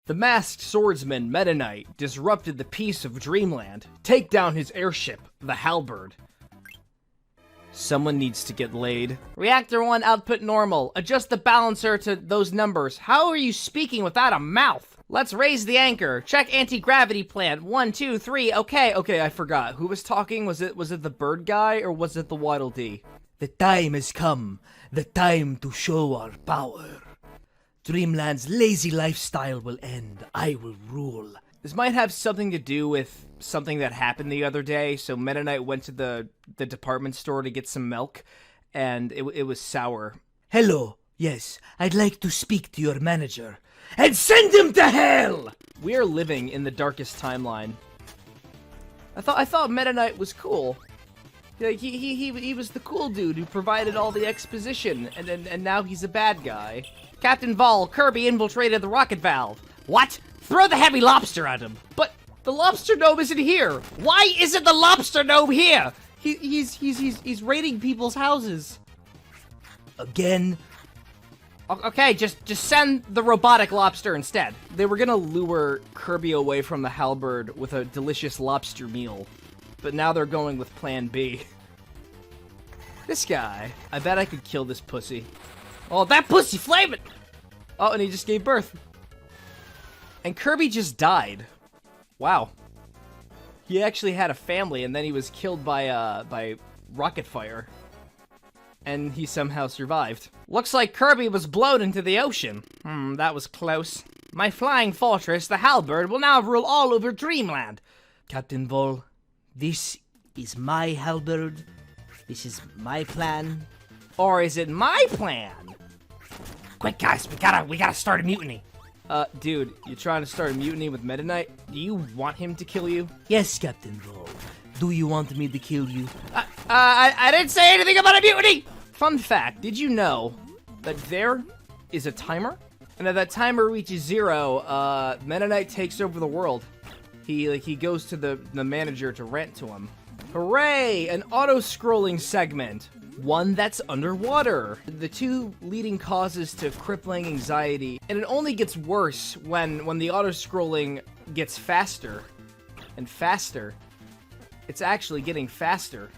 The masked swordsman Meta Knight disrupted the peace of Dreamland. Take down his airship, the Halberd. Someone needs to get laid. Reactor 1 output normal. Adjust the balancer to those numbers. How are you speaking without a mouth? Let's raise the anchor. Check anti-gravity plant. 1, 2, 3. Okay, I forgot. Who was talking? Was it the bird guy or was it the Waddle Dee? The time has come. The time to show our power. Dreamland's lazy lifestyle will end. I will rule. This might have something to do with something that happened the other day. So Meta Knight went to the department store to get some milk, and it was sour. Hello. Yes, I'd like to speak to your manager. And send him to hell! We are living in the darkest timeline. I thought Meta Knight was cool. Like he was the cool dude who provided all the exposition, and now he's a bad guy. Captain Vol, Kirby infiltrated the rocket valve. What? Throw the heavy lobster at him. But the lobster gnome isn't here. Why isn't the lobster gnome here? He's raiding people's houses. Again? Okay, just send the robotic lobster instead. They were gonna lure Kirby away from the halberd with a delicious lobster meal, but now they're going with plan B. This guy. I bet I could kill this pussy. Oh, that pussy flaming! Oh, and he just gave birth. And Kirby just died. Wow. He actually had a family, and then he was killed by rocket fire. And he somehow survived. Looks like Kirby was blown into the ocean. That was close. My flying fortress, the Halberd, will now rule all over Dreamland. Captain Vol, this is my Halberd. This is my plan. Or is it my plan? Quick, guys, we gotta start a mutiny. Dude, you're trying to start a mutiny with Meta Knight? Do you want him to kill you? Yes, Captain Vol. Do you want me to kill you? I didn't say anything about a mutiny! Fun fact, did you know that there is a timer? And if that timer reaches 0, Meta Knight takes over the world. He goes to the manager to rant to him. Hooray! An auto-scrolling segment. One that's underwater. The two leading causes to crippling anxiety. And it only gets worse when the auto-scrolling gets faster and faster. It's actually getting faster.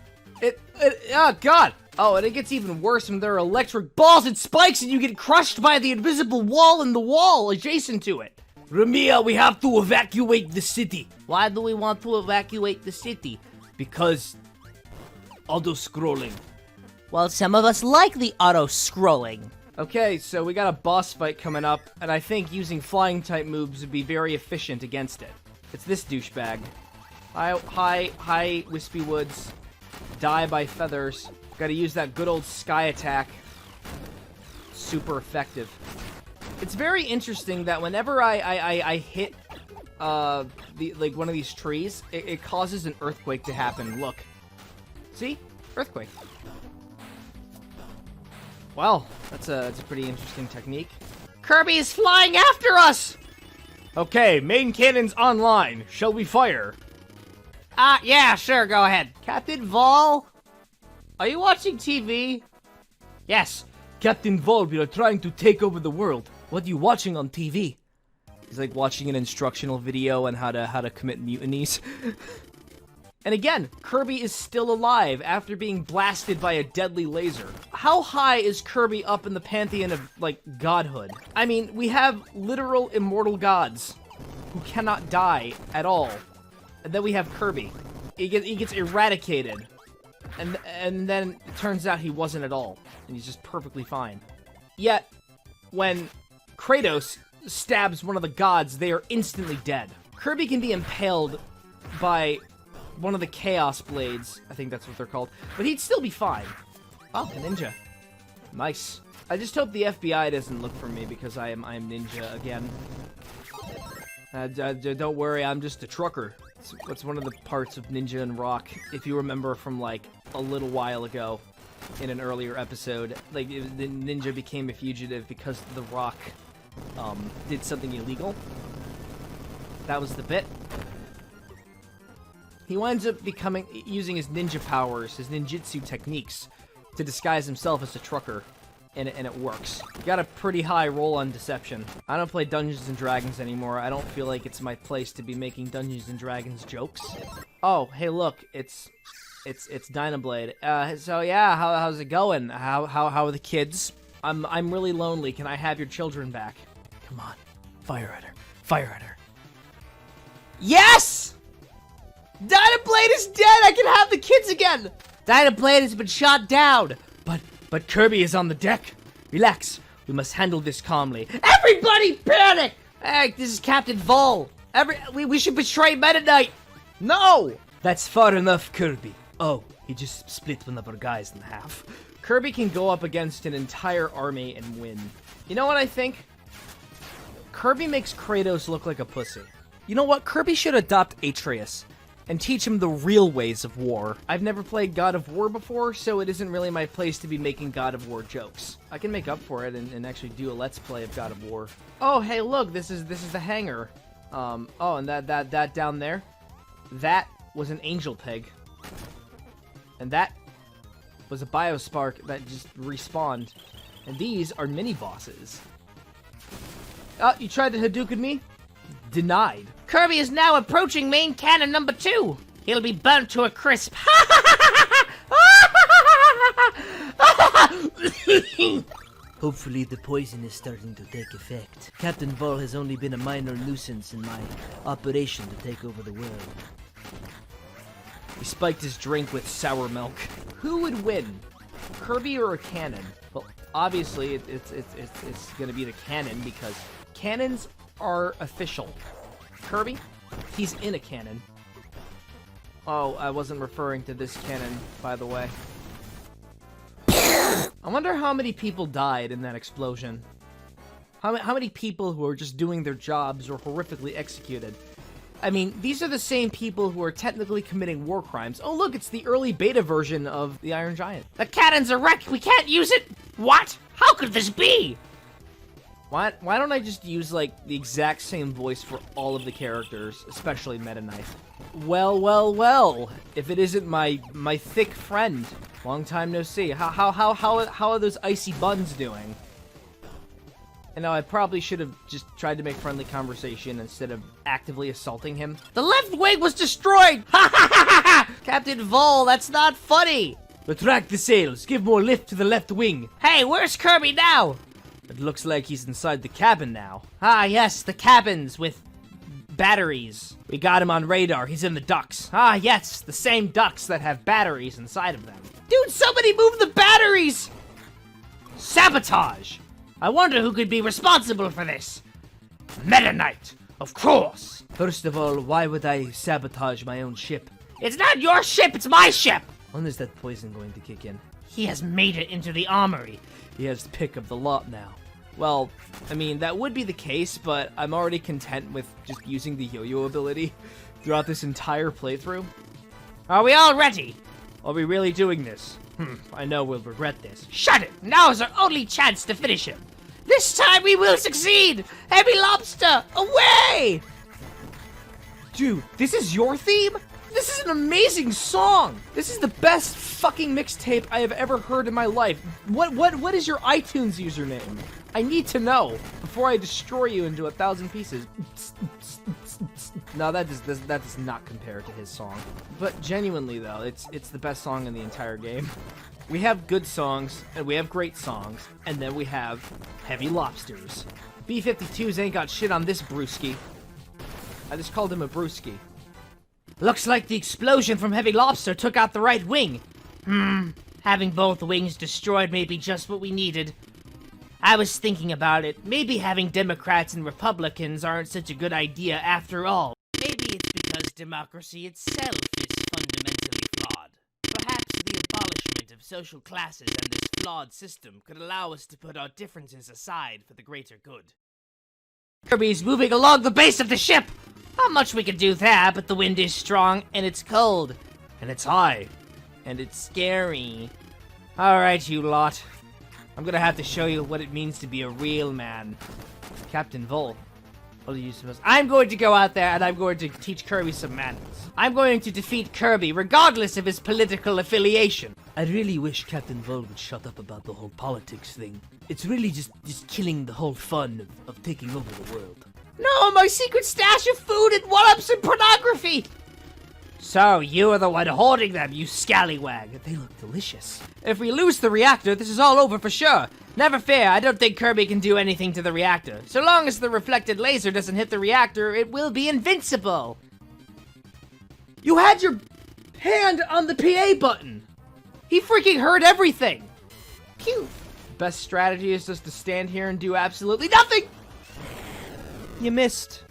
Oh god! Oh, and it gets even worse when there are electric balls and spikes and you get crushed by the invisible wall in the wall adjacent to it. Ramia, we have to evacuate the city. Why do we want to evacuate the city? Because auto-scrolling. Well, some of us like the auto-scrolling. Okay, so we got a boss fight coming up, and I think using flying-type moves would be very efficient against it. It's this douchebag. Hi, Wispy Woods. Die by feathers. Gotta use that good old sky attack. Super effective. It's very interesting that whenever I hit one of these trees, it causes an earthquake to happen. Look. See? Earthquake. Well, that's a pretty interesting technique. Kirby is flying after us! Okay, main cannons online. Shall we fire? Yeah, sure, go ahead. Captain Vol? Are you watching TV? Yes. Captain Vol, we are trying to take over the world. What are you watching on TV? He's like watching an instructional video on how to commit mutinies. And again, Kirby is still alive after being blasted by a deadly laser. How high is Kirby up in the pantheon of, like, godhood? I mean, we have literal immortal gods who cannot die at all. And then we have Kirby. He gets eradicated. And then it turns out he wasn't at all. And he's just perfectly fine. Yet, when Kratos stabs one of the gods, they are instantly dead. Kirby can be impaled by one of the Chaos Blades. I think that's what they're called. But he'd still be fine. Oh, a ninja. Nice. I just hope the FBI doesn't look for me because I am ninja again. Don't worry, I'm just a trucker. It's one of the parts of Ninja and Rock, if you remember from, like, a little while ago in an earlier episode. Like, the Ninja became a fugitive because The Rock did something illegal. That was the bit. He winds up using his ninja powers, his ninjutsu techniques, to disguise himself as a trucker, and it works. Got a pretty high roll on deception. I don't play Dungeons and Dragons anymore. I don't feel like it's my place to be making Dungeons and Dragons jokes. Oh, hey, look, it's Dynablade. So yeah, how's it going? How are the kids? I'm really lonely. Can I have your children back? Come on, fire at her. Fire at her. Yes! Dynablade is dead! I can have the kids again! Dynablade has been shot down! But Kirby is on the deck. Relax. We must handle this calmly. Everybody panic! Hey, this is Captain Vol. We should betray Meta Knight. No! That's far enough, Kirby. Oh, he just split one of our guys in half. Kirby can go up against an entire army and win. You know what I think? Kirby makes Kratos look like a pussy. You know what? Kirby should adopt Atreus and teach him the real ways of war. I've never played God of War before, so it isn't really my place to be making God of War jokes. I can make up for it and actually do a Let's Play of God of War. Oh, hey, look, this is the hangar. Oh, and that down there, that was an angel peg. And that was a biospark that just respawned. And these are mini-bosses. Oh, you tried to Hadouken me? Denied. Kirby is now approaching main cannon number 2. He'll be burnt to a crisp. Hopefully the poison is starting to take effect. Captain Vol has only been a minor nuisance in my operation to take over the world. He spiked his drink with sour milk. Who would win, Kirby or a cannon? Well, obviously it's gonna be the cannon because cannons are official. Kirby, he's in a cannon. Oh, I wasn't referring to this cannon, by the way. I wonder how many people died in that explosion. How many people who are just doing their jobs were horrifically executed? I mean, these are the same people who are technically committing war crimes. Oh, look, it's the early beta version of the Iron Giant. The cannon's a wreck. We can't use it. What? How could this be? Why don't I just use, like, the exact same voice for all of the characters, especially Meta Knight? Well, if it isn't my thick friend. Long time no see. How are those icy buns doing? You know, I probably should have just tried to make friendly conversation instead of actively assaulting him. The left wing was destroyed! Ha ha ha ha! Captain Vol, that's not funny! Retract the sails. Give more lift to the left wing. Hey, where's Kirby now? It looks like he's inside the cabin now. Ah, yes, the cabins with batteries. We got him on radar. He's in the ducts. Ah, yes, the same ducts that have batteries inside of them. Dude, somebody move the batteries! Sabotage! I wonder who could be responsible for this. Meta Knight, of course. First of all, why would I sabotage my own ship? It's not your ship, it's my ship! When is that poison going to kick in? He has made it into the armory. He has the pick of the lot now. Well, I mean, that would be the case, but I'm already content with just using the yo-yo ability throughout this entire playthrough. Are we all ready? Are we really doing this? I know we'll regret this. Shut it! Now is our only chance to finish him. This time we will succeed! Heavy Lobster, away! Dude, this is your theme? This is an amazing song! This is the best fucking mixtape I have ever heard in my life. What is your iTunes username? I need to know before I destroy you into 1,000 pieces. No, that does not compare to his song. But genuinely though, it's the best song in the entire game. We have good songs, and we have great songs, and then we have heavy lobsters. B-52s ain't got shit on this brewski. I just called him a brewski. Looks like the explosion from Heavy Lobster took out the right wing. Having both wings destroyed may be just what we needed. I was thinking about it. Maybe having Democrats and Republicans aren't such a good idea after all. Maybe it's because democracy itself is fundamentally flawed. Perhaps the abolishment of social classes and this flawed system could allow us to put our differences aside for the greater good. Kirby's moving along the base of the ship! Not much we can do there, but the wind is strong, and it's cold, and it's high, and it's scary. Alright, you lot. I'm gonna have to show you what it means to be a real man. Captain Vol, I'll use the most. I'm going to go out there and I'm going to teach Kirby some manners. I'm going to defeat Kirby regardless of his political affiliation. I really wish Captain Vol would shut up about the whole politics thing. It's really just killing the whole fun of taking over the world. No, my secret stash of food and one-ups and pornography! So, you are the one holding them, you scallywag. They look delicious. If we lose the reactor, this is all over for sure. Never fear, I don't think Kirby can do anything to the reactor. So long as the reflected laser doesn't hit the reactor, it will be invincible. You had your hand on the PA button. He freaking heard everything. Phew. Best strategy is just to stand here and do absolutely nothing. You missed.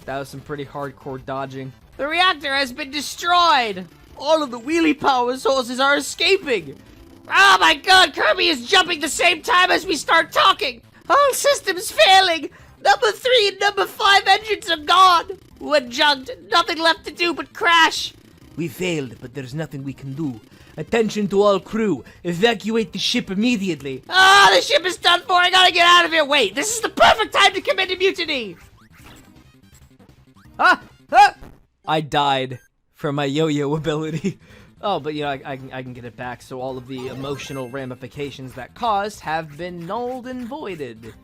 That was some pretty hardcore dodging. The reactor has been destroyed. All of the wheelie power sources are escaping. Oh my god, Kirby is jumping the same time as we start talking. All systems failing. Number 3 and number 5 engines are gone. We're junked. Nothing left to do but crash. We failed, but there's nothing we can do. Attention to all crew. Evacuate the ship immediately. Ah, the ship is done for. I gotta get out of here. Wait, this is the perfect time to commit a mutiny. I died from my yo-yo ability. Oh, but you know, I can get it back, so all of the emotional ramifications that caused have been nulled and voided.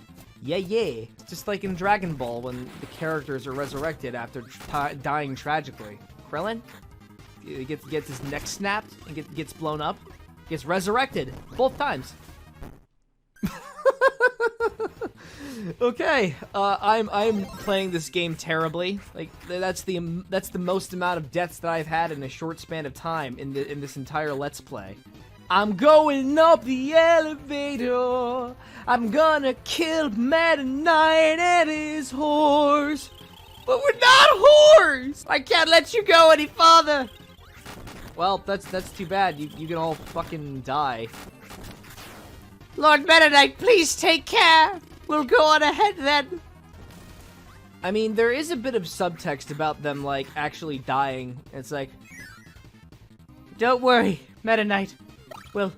Yeah. Just like in Dragon Ball when the characters are resurrected after dying tragically. Krillin? He gets his neck snapped and gets blown up. Gets resurrected. Both times. Okay, I'm playing this game terribly. Like that's the most amount of deaths that I've had in a short span of time in this entire Let's Play. I'm going up the elevator. I'm gonna kill Meta Knight and his horse. But we're not whores. I can't let you go any farther. Well, that's too bad. You can all fucking die. Lord Meta Knight, please take care. We'll go on ahead then. I mean, there is a bit of subtext about them, like, actually dying. It's like, don't worry, Meta Knight. We'll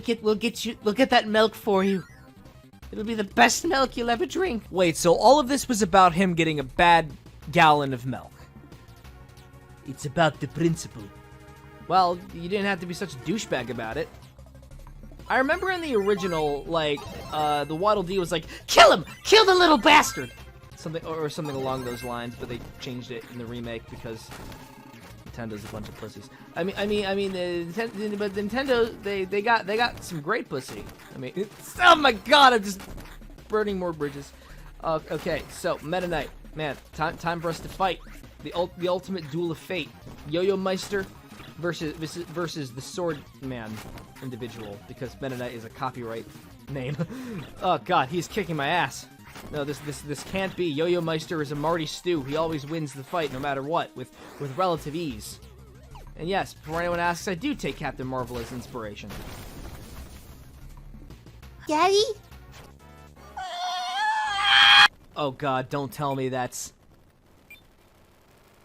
get that milk for you. It'll be the best milk you'll ever drink. Wait, so all of this was about him getting a bad gallon of milk? It's about the principle. Well, you didn't have to be such a douchebag about it. I remember in the original, like, the Waddle Dee was like, kill him! Kill the little bastard! Something along those lines, but they changed it in the remake because Nintendo's a bunch of pussies. But Nintendo, they got some great pussy. I mean, oh my god, I'm just burning more bridges. Okay, so Meta Knight, man, time for us to fight the ultimate duel of fate. Yo-Yo Meister versus the Sword Man individual, because Meta Knight is a copyright name. Oh god, he's kicking my ass. No, this can't be. Yo-Yo Meister is a Marty Stew. He always wins the fight no matter what, with relative ease. And yes, before anyone asks, I do take Captain Marvel as inspiration. Daddy? Oh god, don't tell me that's...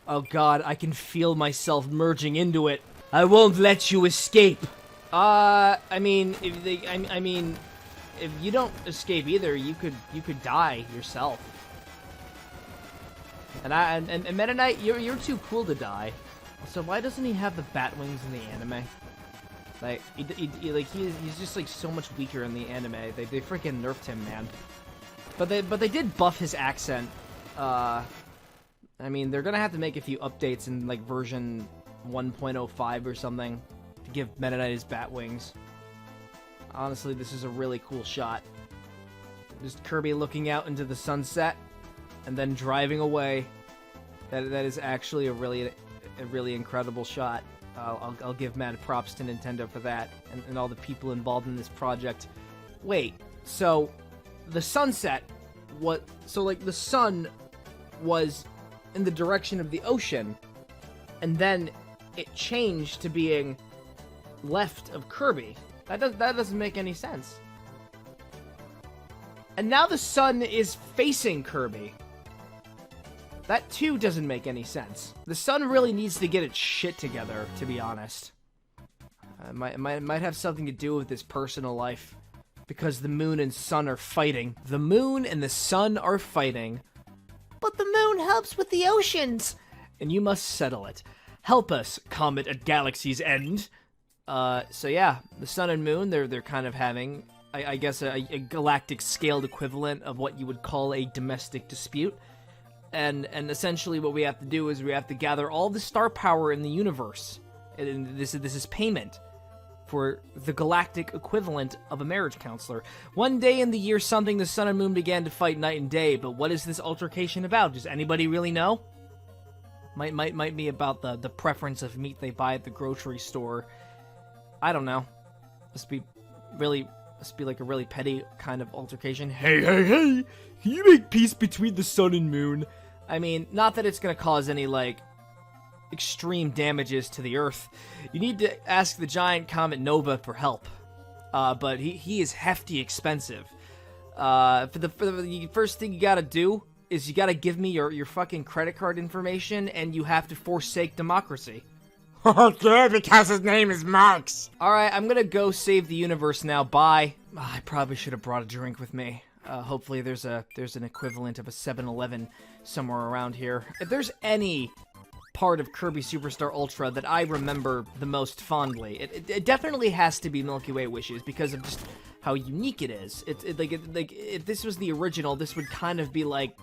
Oh god, I can feel myself merging into it. I won't let you escape. I mean, if you don't escape either, you could die yourself. And Meta Knight, you're too cool to die. So why doesn't he have the bat wings in the anime? Like he's just like so much weaker in the anime. They freaking nerfed him, man. But they did buff his accent. I mean, they're gonna have to make a few updates in like version 1.05 or something to give Meta Knight his bat wings. Honestly, this is a really cool shot. Just Kirby looking out into the sunset and then driving away. That is actually a really incredible shot. I'll give mad props to Nintendo for that and all the people involved in this project. Wait, so the sunset, the sun was in the direction of the ocean, and then it changed to being left of Kirby. That doesn't make any sense. And now the sun is facing Kirby. That too doesn't make any sense. The sun really needs to get its shit together, to be honest. It might have something to do with his personal life. Because the moon and sun are fighting. The moon and the sun are fighting. But the moon helps with the oceans. And you must settle it. Help us, comet at galaxy's end. So yeah, the sun and moon, they're kind of having, I guess, a galactic scaled equivalent of what you would call a domestic dispute. And essentially what we have to do is we have to gather all the star power in the universe. And this is payment for the galactic equivalent of a marriage counselor. One day in the year something, the sun and moon began to fight night and day, but what is this altercation about? Does anybody really know? Might be about the preference of meat they buy at the grocery store. I don't know. Must be like a really petty kind of altercation. Hey, can you make peace between the sun and moon? I mean, not that it's gonna cause any, like, extreme damages to the Earth. You need to ask the giant comet Nova for help. But he is hefty expensive. For the first thing you gotta do is you gotta give me your fucking credit card information, and you have to forsake democracy. Oh, good, because his name is Marx. Alright, I'm gonna go save the universe now. Bye. I probably should have brought a drink with me. Hopefully there's an equivalent of a 7-Eleven somewhere around here. If there's any part of Kirby Superstar Ultra that I remember the most fondly, it definitely has to be Milky Way Wishes, because of just how unique it is. Like if this was the original, this would kind of be like,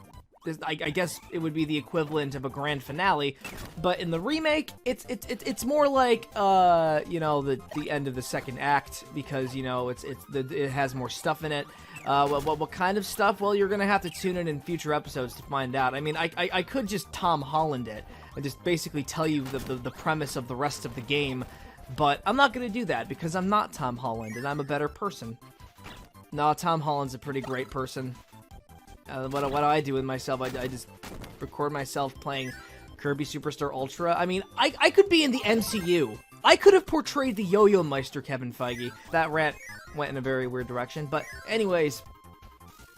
I guess it would be the equivalent of a grand finale, but in the remake, it's more like you know, the end of the second act, because you know it has more stuff in it. What kind of stuff? Well, you're gonna have to tune in future episodes to find out. I mean, I could just Tom Holland it and just basically tell you the premise of the rest of the game, but I'm not gonna do that because I'm not Tom Holland and I'm a better person. No, Tom Holland's a pretty great person. What do I do with myself? I just record myself playing Kirby Superstar Ultra. I mean, I could be in the MCU. I could have portrayed the Yo-Yo Meister, Kevin Feige. That rant went in a very weird direction. But anyways,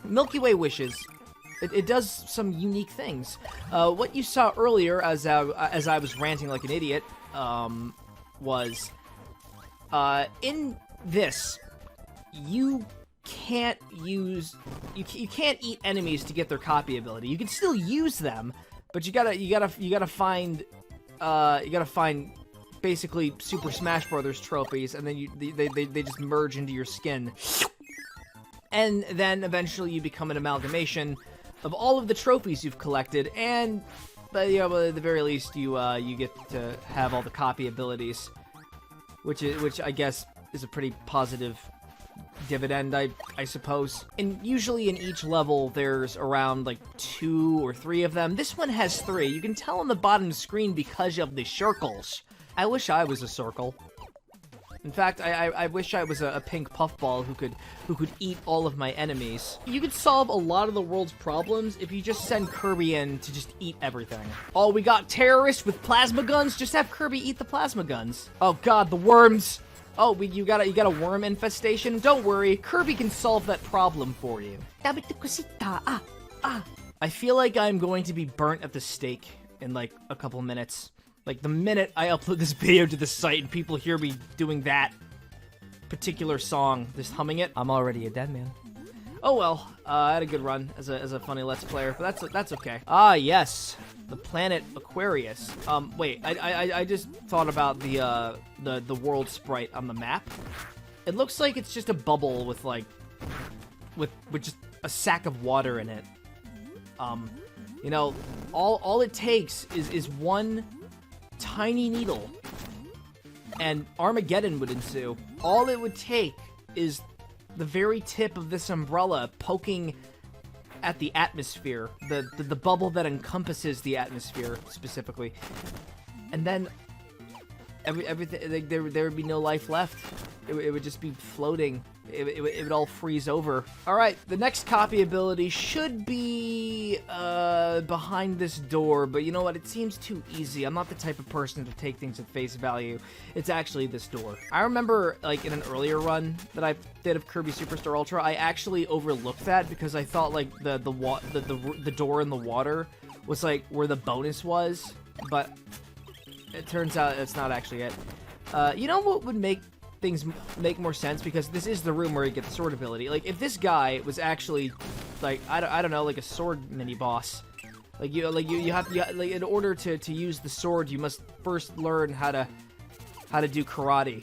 Milky Way Wishes. It does some unique things. What you saw earlier, as I was ranting like an idiot, was in this, you can't use you can't eat enemies to get their copy ability. You can still use them, but you gotta find basically Super Smash Brothers trophies, and then they just merge into your skin, and then eventually you become an amalgamation of all of the trophies you've collected, and but at the very least you get to have all the copy abilities, which I guess is a pretty positive dividend, I suppose. And usually in each level there's around like 2 or 3 of them. This one has 3. You can tell on the bottom screen because of the circles. I wish I was a circle. In fact, I wish I was a pink puffball who could eat all of my enemies. You could solve a lot of the world's problems if you just send Kirby in to just eat everything. Oh, we got terrorists with plasma guns? Just have Kirby eat the plasma guns. Oh god, the worms! Oh, you got a worm infestation? Don't worry, Kirby can solve that problem for you. I feel like I'm going to be burnt at the stake in like a couple minutes. Like the minute I upload this video to the site and people hear me doing that particular song, just humming it, I'm already a dead man. Oh well, I had a good run as a funny Let's Player, but that's okay. Ah yes, the planet Aquarius. Wait, I just thought about the world sprite on the map. It looks like it's just a bubble with like with just a sack of water in it. You know, all it takes is one tiny needle, and Armageddon would ensue. All it would take is the very tip of this umbrella poking at the atmosphere, the bubble that encompasses the atmosphere specifically, and then everything, like, there would be no life left. It would just be floating. It would all freeze over. Alright, the next copy ability should be behind this door, but you know what? It seems too easy. I'm not the type of person to take things at face value. It's actually this door. I remember, like, in an earlier run that I did of Kirby Superstar Ultra, I actually overlooked that because I thought, like, the door in the water was, like, where the bonus was, but it turns out it's not actually it. You know what would make things make more sense because this is the room where you get the sword ability. Like, if this guy was actually, like, I don't know, like a sword mini-boss. Like, you have, like, in order to use the sword, you must first learn how to do karate.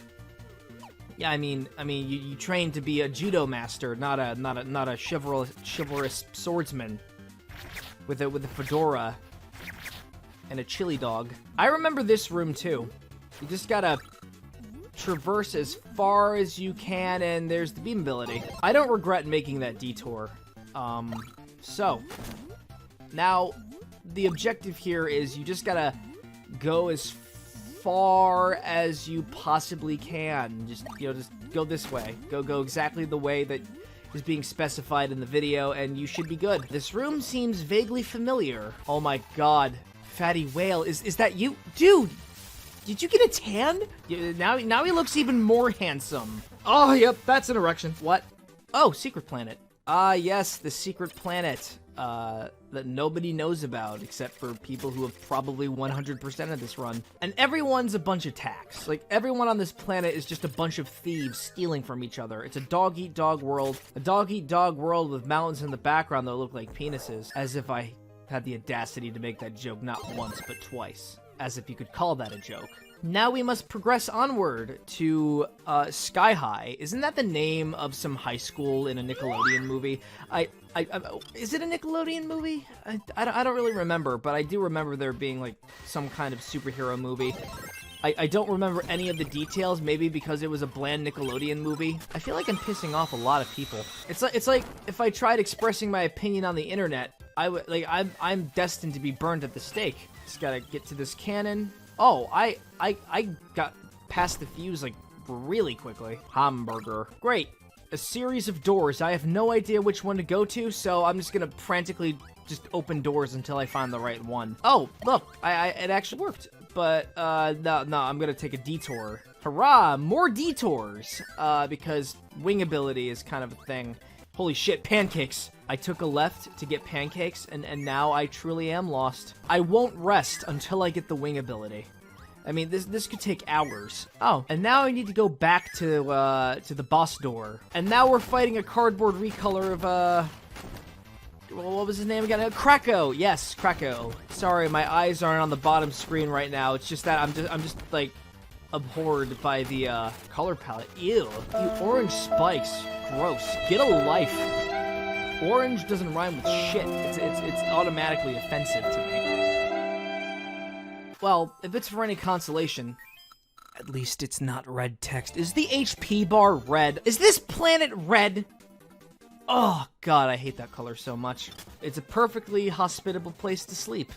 Yeah, I mean, you train to be a judo master, not a chivalrous swordsman with a fedora and a chili dog. I remember this room too. You just gotta traverse as far as you can, and there's the beam ability. I don't regret making that detour. So now the objective here is you just gotta go as far as you possibly can. Just go this way. Go exactly the way that is being specified in the video, and you should be good. This room seems vaguely familiar. Oh my god. Fatty Whale, is that you? Dude! Did you get a tan? Now he looks even more handsome. Oh, yep, that's an erection. What? Oh, secret planet. Ah, yes, the secret planet. That nobody knows about except for people who have probably 100% of this run. And everyone's a bunch of tacks. Like, everyone on this planet is just a bunch of thieves stealing from each other. It's a dog-eat-dog world. A dog-eat-dog world with mountains in the background that look like penises. As if I had the audacity to make that joke not once, but twice. As if you could call that a joke. Now we must progress onward to Sky High. Isn't that the name of some high school in a Nickelodeon movie? Is it a Nickelodeon movie? I don't really remember, but I do remember there being like some kind of superhero movie. I don't remember any of the details, maybe because it was a bland Nickelodeon movie. I feel like I'm pissing off a lot of people. It's like if I tried expressing my opinion on the internet, I'm destined to be burned at the stake. Just gotta get to this cannon. Oh, I got past the fuse, like, really quickly. Hamburger. Great. A series of doors. I have no idea which one to go to, so I'm just gonna frantically just open doors until I find the right one. Oh, look. It actually worked. But, no, I'm gonna take a detour. Hurrah! More detours! Because wing ability is kind of a thing. Holy shit, pancakes! I took a left to get pancakes, and now I truly am lost. I won't rest until I get the wing ability. I mean, this could take hours. Oh, and now I need to go back to the boss door. And now we're fighting a cardboard recolor of, what was his name again? Krakow! Yes, Krakow. Sorry, my eyes aren't on the bottom screen right now. It's just that I'm just like, abhorred by the, color palette. Ew. You orange spikes. Gross. Get a life. Orange doesn't rhyme with shit. It's automatically offensive to me. Well, if it's for any consolation, at least it's not red text. Is the HP bar red? Is this planet red? Oh god, I hate that color so much. It's a perfectly hospitable place to sleep.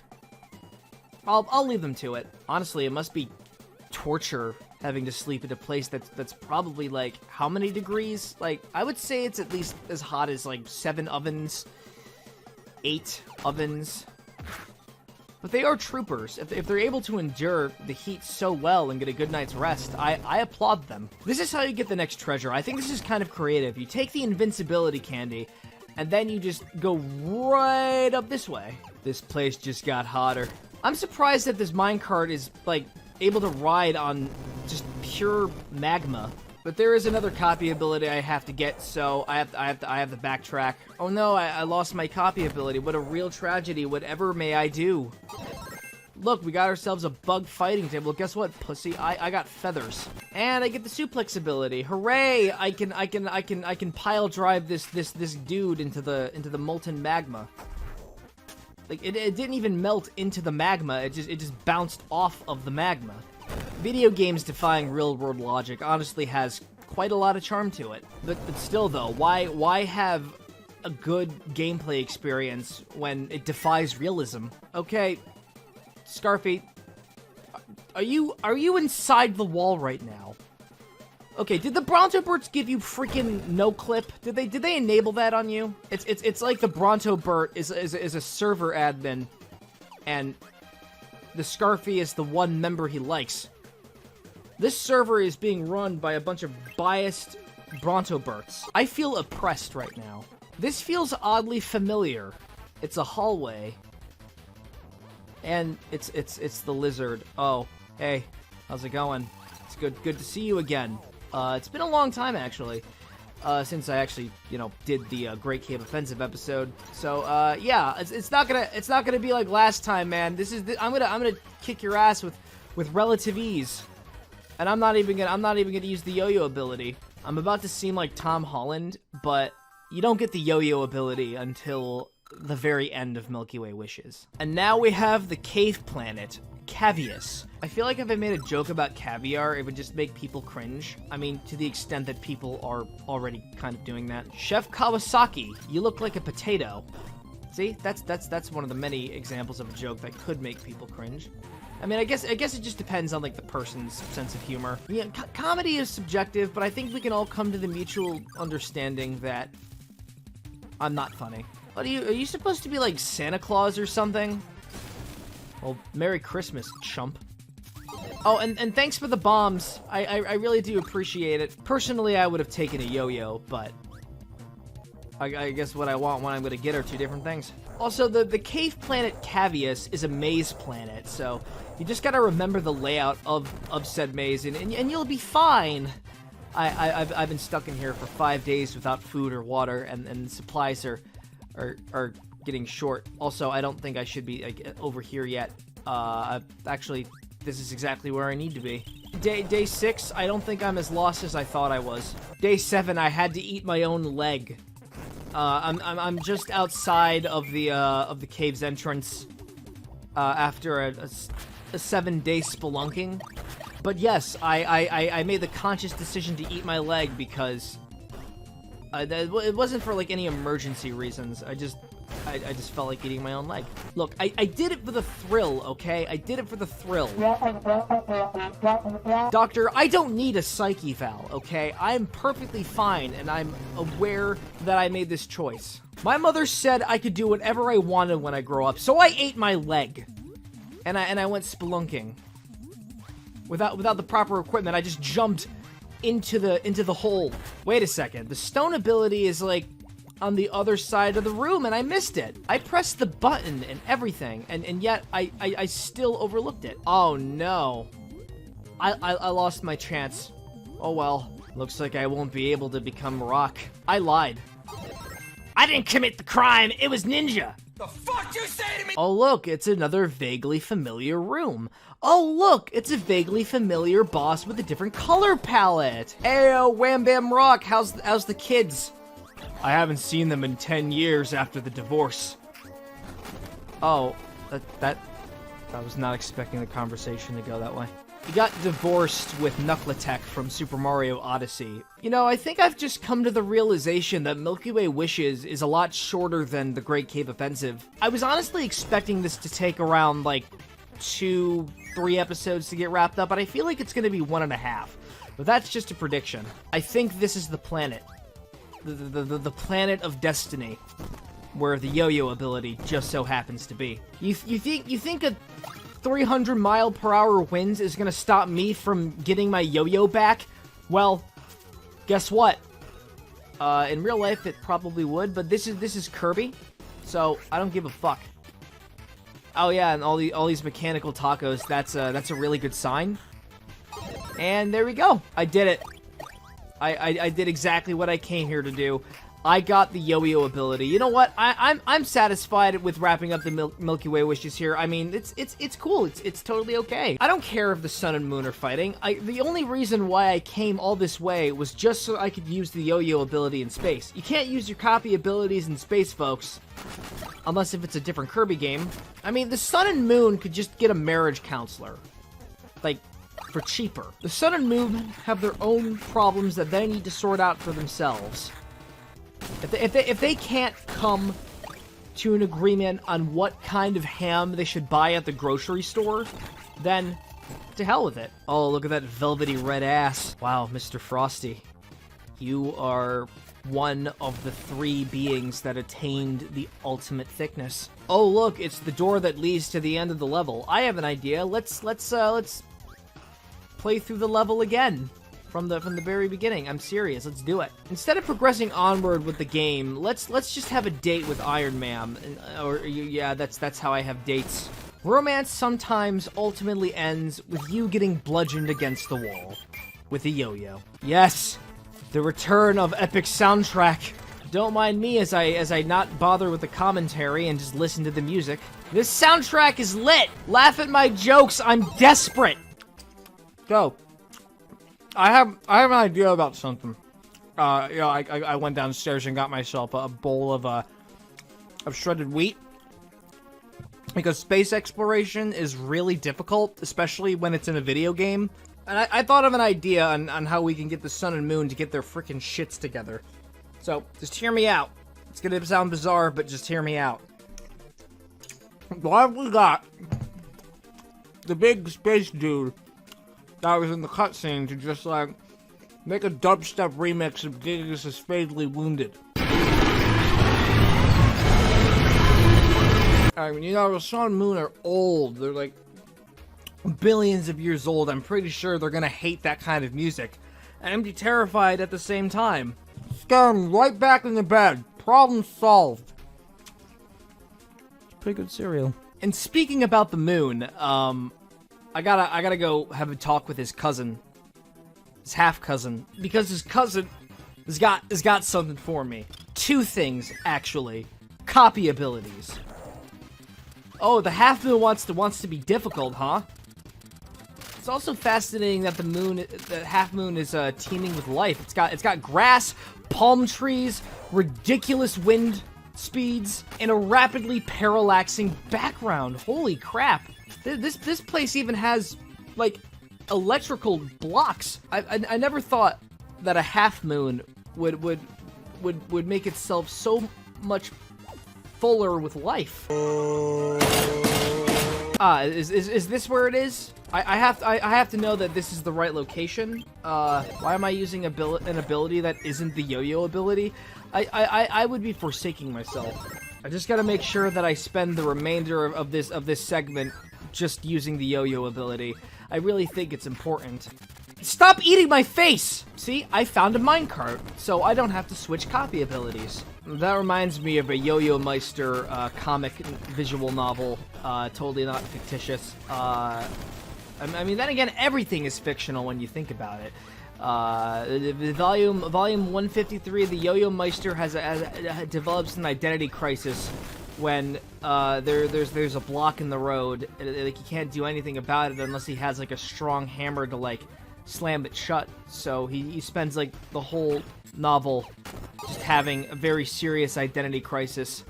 I'll leave them to it. Honestly, it must be torture having to sleep at a place that's probably like how many degrees? Like, I would say it's at least as hot as like 7 ovens, 8 ovens. But they are troopers. If they're able to endure the heat so well and get a good night's rest, I applaud them. This is how you get the next treasure. I think this is kind of creative. You take the invincibility candy, and then you just go right up this way. This place just got hotter. I'm surprised that this minecart is, like, able to ride on just pure magma. But there is another copy ability I have to get, so I have to backtrack. Oh no, I lost my copy ability. What a real tragedy. Whatever may I do? Look, we got ourselves a bug fighting table. Guess what, pussy? I got feathers. And I get the suplex ability. Hooray! I can pile drive this dude into the molten magma. Like, it didn't even melt into the magma, it just bounced off of the magma. Video games defying real-world logic honestly has quite a lot of charm to it. But still, though, why have a good gameplay experience when it defies realism? Okay, Scarfy, are you inside the wall right now? Okay, did the Bronto Burts give you freaking no clip? Did they enable that on you? It's like the Bronto Burt is a server admin, and the Scarfy is the one member he likes. This server is being run by a bunch of biased Bronto Burts. I feel oppressed right now. This feels oddly familiar. It's a hallway, and it's the lizard. Oh, hey, how's it going? It's good to see you again. It's been a long time, actually, since I actually, did the Great Cave Offensive episode. So, yeah, it's not gonna be like last time, man. I'm gonna kick your ass with relative ease, and I'm not even gonna use the yo-yo ability. I'm about to seem like Tom Holland, but you don't get the yo-yo ability until the very end of Milky Way Wishes. And now we have the cave planet, Cavius. I feel like if I made a joke about caviar, it would just make people cringe. I mean, to the extent that people are already kind of doing that. Chef Kawasaki, you look like a potato. See, that's one of the many examples of a joke that could make people cringe. I mean, I guess it just depends on, like, the person's sense of humor. Yeah, comedy is subjective, but I think we can all come to the mutual understanding that I'm not funny. What are you supposed to be like Santa Claus or something? Well, Merry Christmas, chump. Oh, and thanks for the bombs. I really do appreciate it. Personally, I would have taken a yo-yo, but I guess what I want when I'm gonna get are two different things. Also, the cave planet Cavius is a maze planet, so you just gotta remember the layout of said maze, and you'll be fine. I've been stuck in here for 5 days without food or water, and supplies are getting short. Also, I don't think I should be over here yet. Actually, this is exactly where I need to be. Day 6, I don't think I'm as lost as I thought I was. Day 7, I had to eat my own leg. I'm just outside of the cave's entrance after a 7-day spelunking. But yes, I made the conscious decision to eat my leg because it wasn't for like any emergency reasons. I just felt like eating my own leg. Look, I did it for the thrill, okay? I did it for the thrill. Doctor, I don't need a psych eval, okay? I'm perfectly fine, and I'm aware that I made this choice. My mother said I could do whatever I wanted when I grow up, so I ate my leg. And I went spelunking. Without the proper equipment, I just jumped into the hole. Wait a second, the stone ability is like on the other side of the room, and I missed it. I pressed the button and everything, and yet I still overlooked it. Oh no. I lost my chance. Oh well, looks like I won't be able to become rock. I lied. I didn't commit the crime, it was Ninja. The fuck you say to me? Oh look, it's another vaguely familiar room. Oh look, it's a vaguely familiar boss with a different color palette. Heyo, Wham Bam Rock, how's the kids? I haven't seen them in 10 years after the divorce. Oh, I was not expecting the conversation to go that way. He got divorced with Knuckletech from Super Mario Odyssey. You know, I think I've just come to the realization that Milky Way Wishes is a lot shorter than the Great Cave Offensive. I was honestly expecting this to take around, like, 2-3 episodes to get wrapped up, but I feel like it's gonna be 1.5. But that's just a prediction. I think this is the planet. The planet of destiny, where the yo-yo ability just so happens to be. You think a 300-mile-per-hour wind is gonna stop me from getting my yo-yo back? Well, guess what? In real life, it probably would, but this is Kirby, so I don't give a fuck. Oh yeah, and all these mechanical tacos. That's a really good sign. And there we go. I did it. I did exactly what I came here to do. I got the yo-yo ability. You know what? I'm satisfied with wrapping up the Milky Way Wishes here. I mean, it's cool. It's totally okay. I don't care if the sun and moon are fighting. The only reason why I came all this way was just so I could use the yo-yo ability in space. You can't use your copy abilities in space, folks. Unless if it's a different Kirby game. I mean, the sun and moon could just get a marriage counselor. Like, for cheaper. The sun and moon have their own problems that they need to sort out for themselves. If they can't come to an agreement on what kind of ham they should buy at the grocery store, then to hell with it. Oh, look at that velvety red ass. Wow, Mr. Frosty. You are one of the 3 beings that attained the ultimate thickness. Oh, look, it's the door that leads to the end of the level. I have an idea. Let's play through the level again. From the very beginning. I'm serious. Let's do it. Instead of progressing onward with the game, let's just have a date with Iron Man. Yeah, that's how I have dates. Romance sometimes ultimately ends with you getting bludgeoned against the wall. with a yo-yo. Yes, the return of epic soundtrack. Don't mind me as I not bother with the commentary and just listen to the music. This soundtrack is lit. Laugh at my jokes. I'm desperate. So, I have an idea about something. I went downstairs and got myself a bowl of shredded wheat. Because space exploration is really difficult, especially when it's in a video game. And I thought of an idea on how we can get the sun and moon to get their freaking shits together. So, just hear me out. It's gonna sound bizarre, but just hear me out. What have we got? The big space dude that was in the cutscene to just, like, make a dubstep remix of Gigas is Fatally Wounded. I mean, you know, the sun and moon are old. They're, like, billions of years old. I'm pretty sure they're gonna hate that kind of music. And be terrified at the same time. Scare him right back in the bed. Problem solved. It's pretty good cereal. And speaking about the moon, I gotta go have a talk with his cousin. His half-cousin. Because his cousin has got something for me. Two things, actually. Copy abilities. Oh, the half moon wants to be difficult, huh? It's also fascinating that the half moon is teeming with life. It's got grass, palm trees, ridiculous wind speeds, and a rapidly parallaxing background. Holy crap! This place even has, like, electrical blocks. I never thought that a half moon would make itself so much fuller with life. Is this where it is? I have to know that this is the right location. Why am I using an ability that isn't the yo-yo ability? I would be forsaking myself. I just gotta make sure that I spend the remainder of this segment just using the yo-yo ability. I really think it's important. Stop eating my face! See, I found a minecart, so I don't have to switch copy abilities. That reminds me of a Yo-Yo Meister comic visual novel, totally not fictitious. I mean, then again, everything is fictional when you think about it. Volume 153 of the Yo-Yo Meister develops an identity crisis when there's a block in the road. Like, he can't do anything about it unless he has, like, a strong hammer to, like, slam it shut. So he spends, like, the whole novel just having a very serious identity crisis.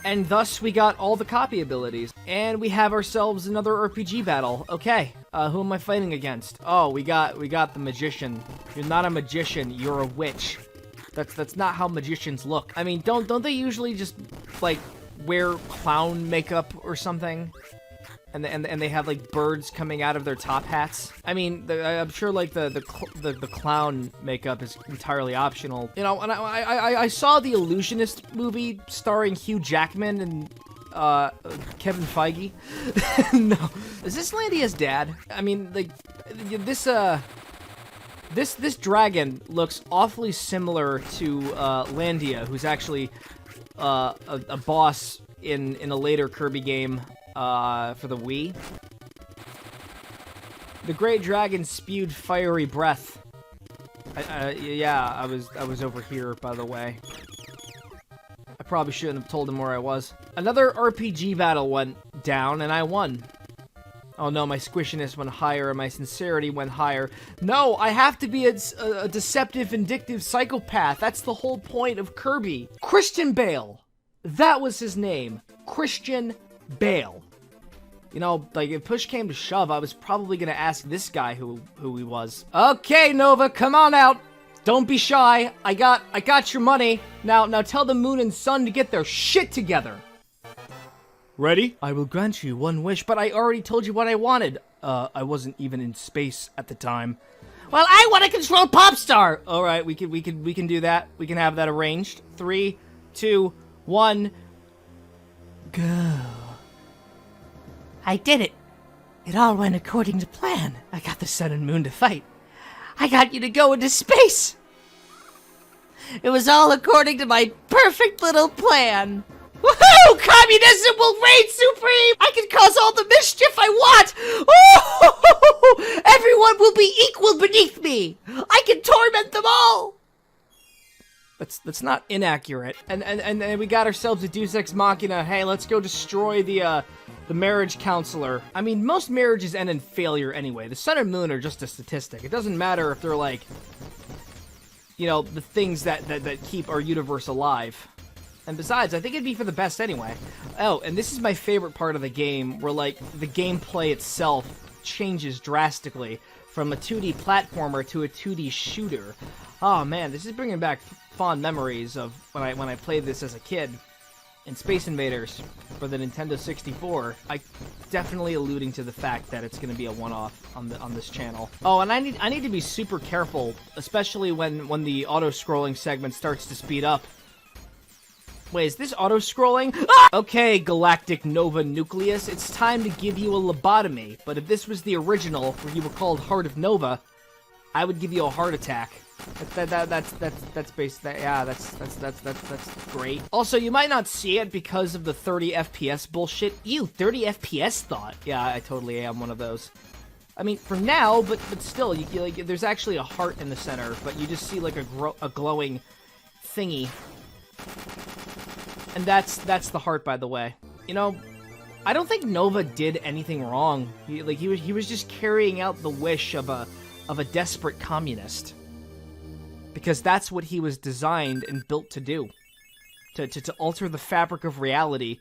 And thus we got all the copy abilities. And we have ourselves another RPG battle. Okay, who am I fighting against? Oh, we got the magician. You're not a magician, you're a witch. That's not how magicians look. I mean, don't they usually just, like, wear clown makeup or something? And they have, like, birds coming out of their top hats. I mean, I'm sure, like, the clown makeup is entirely optional. You know, and I saw the Illusionist movie starring Hugh Jackman and Kevin Feige. No, is this Landia's dad? I mean, like, this dragon looks awfully similar to Landia, who's actually a boss in a later Kirby game. For the Wii. The great dragon spewed fiery breath. Yeah, I was over here, by the way. I probably shouldn't have told him where I was. Another RPG battle went down, and I won. Oh no, my squishiness went higher, and my sincerity went higher. No, I have to be a deceptive, vindictive psychopath. That's the whole point of Kirby. Christian Bale. That was his name. Christian Bale. You know, like, if push came to shove, I was probably gonna ask this guy who he was. Okay, Nova, come on out. Don't be shy. I got your money. Now tell the moon and sun to get their shit together. Ready? I will grant you one wish, but I already told you what I wanted. I wasn't even in space at the time. Well, I want to control Popstar. All right, we can do that. We can have that arranged. 3, 2, 1, go. I did it. It all went according to plan. I got the sun and moon to fight. I got you to go into space. It was all according to my perfect little plan. Woohoo! Communism will reign supreme! I can cause all the mischief I want! Oh! Everyone will be equal beneath me! I can torment them all! That's not inaccurate. And we got ourselves a Deus Ex Machina. Hey, let's go destroy the marriage counselor. I mean, most marriages end in failure anyway. The sun and moon are just a statistic. It doesn't matter if they're like, you know, the things that keep our universe alive. And besides, I think it'd be for the best anyway. Oh, and this is my favorite part of the game, where, like, the gameplay itself changes drastically from a 2D platformer to a 2D shooter. Oh man, this is bringing back fond memories of when I played this as a kid in Space Invaders for the Nintendo 64. I definitely alluding to the fact that it's going to be a one-off on this channel. Oh, and I need to be super careful, especially when the auto-scrolling segment starts to speed up. Wait, is this auto-scrolling? Ah! Okay, Galactic Nova Nucleus, it's time to give you a lobotomy. But if this was the original, where you were called Heart of Nova, I would give you a heart attack. That's great. Also, you might not see it because of the 30 FPS bullshit. Ew, 30 FPS thought. Yeah, I totally am one of those. I mean, for now, but still, like, there's actually a heart in the center, but you just see like a glowing thingy. And that's the heart, by the way. You know, I don't think Nova did anything wrong. He was just carrying out the wish of a desperate communist. Because that's what he was designed and built to do. To alter the fabric of reality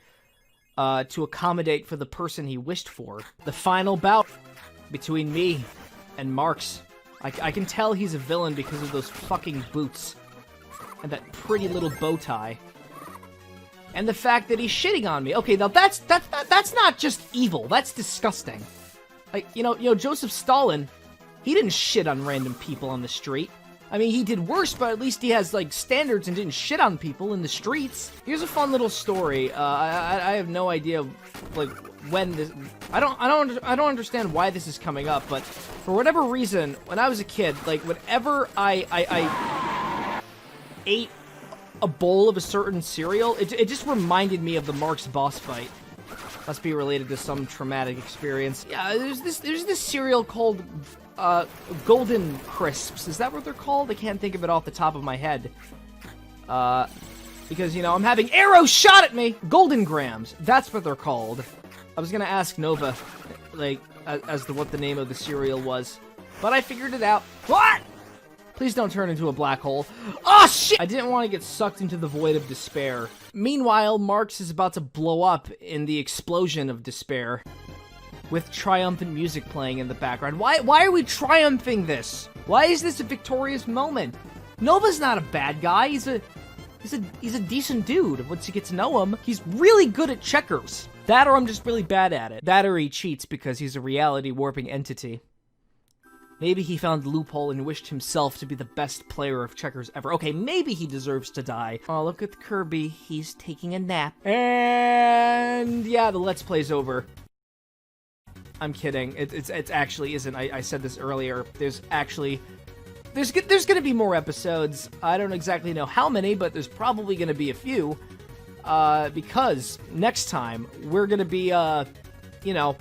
to accommodate for the person he wished for. The final bout between me and Marx. I can tell he's a villain because of those fucking boots. And that pretty little bow tie. And the fact that he's shitting on me. Okay, now that's not just evil. That's disgusting. Like, you know, Joseph Stalin, he didn't shit on random people on the street. I mean, he did worse, but at least he has, like, standards and didn't shit on people in the streets. Here's a fun little story. I have no idea, like, when this... I don't understand why this is coming up, but for whatever reason, when I was a kid, like, whenever I ate a bowl of a certain cereal, it just reminded me of the Marx boss fight. Must be related to some traumatic experience. Yeah, there's this cereal called Golden Crisps. Is that what they're called? I can't think of it off the top of my head. Because, you know, I'm having arrows shot at me! Golden Grams. That's what they're called. I was gonna ask Nova, like, as to what the name of the cereal was. But I figured it out. What? Please don't turn into a black hole. Oh, shit! I didn't want to get sucked into the void of despair. Meanwhile, Marx is about to blow up in the explosion of despair. With triumphant music playing in the background. Why are we triumphing this? Why is this a victorious moment? Nova's not a bad guy. He's a decent dude. Once you get to know him, he's really good at checkers. That or I'm just really bad at it. That or he cheats because he's a reality warping entity. Maybe he found a loophole and wished himself to be the best player of checkers ever. Okay, maybe he deserves to die. Oh, look at Kirby. He's taking a nap. And yeah, the Let's Play's over. I'm kidding. It actually isn't. I said this earlier. There's gonna be more episodes. I don't exactly know how many, but there's probably gonna be a few. Because next time we're gonna be, you know,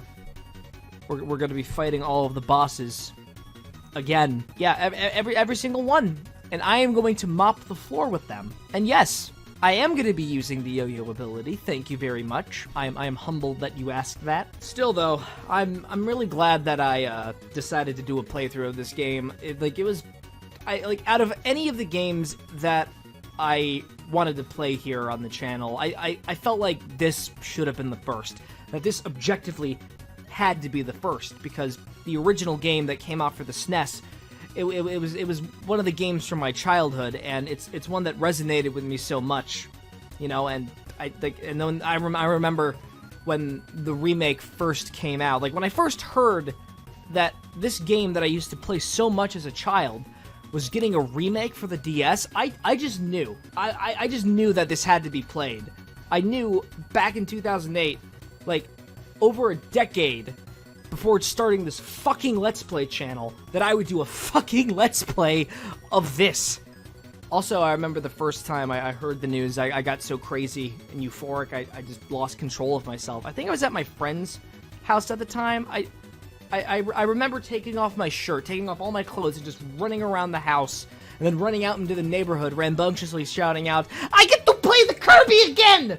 we're gonna be fighting all of the bosses again. Yeah, every single one. And I am going to mop the floor with them. And yes, I am going to be using the yo-yo ability. Thank you very much. I am humbled that you asked that. Still, though, I'm really glad that I decided to do a playthrough of this game. Out of any of the games that I wanted to play here on the channel, I felt like this should have been the first. That this objectively had to be the first, because the original game that came out for the SNES, it was one of the games from my childhood, and it's one that resonated with me so much, you know. And then I remember when the remake first came out, like when I first heard that this game that I used to play so much as a child was getting a remake for the DS, I just knew. I just knew that this had to be played. I knew back in 2008, like over a decade before starting this fucking Let's Play channel, that I would do a fucking Let's Play of this. Also, I remember the first time I heard the news, I got so crazy and euphoric, I just lost control of myself. I think I was at my friend's house at the time. I remember taking off my shirt, taking off all my clothes, and just running around the house, and then running out into the neighborhood, rambunctiously shouting out, "I get to play the Kirby again!"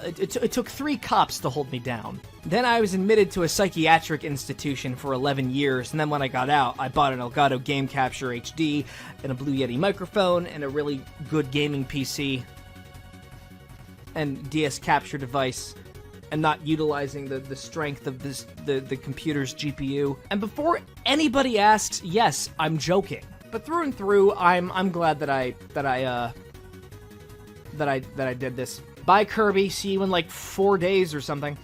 It took 3 cops to hold me down. Then I was admitted to a psychiatric institution for 11 years, and then when I got out, I bought an Elgato Game Capture HD, and a Blue Yeti microphone, and a really good gaming PC, and DS capture device, and not utilizing the strength of the computer's GPU. And before anybody asks, yes, I'm joking. But through and through, I'm glad that I did this. Bye, Kirby. See you in like 4 days or something.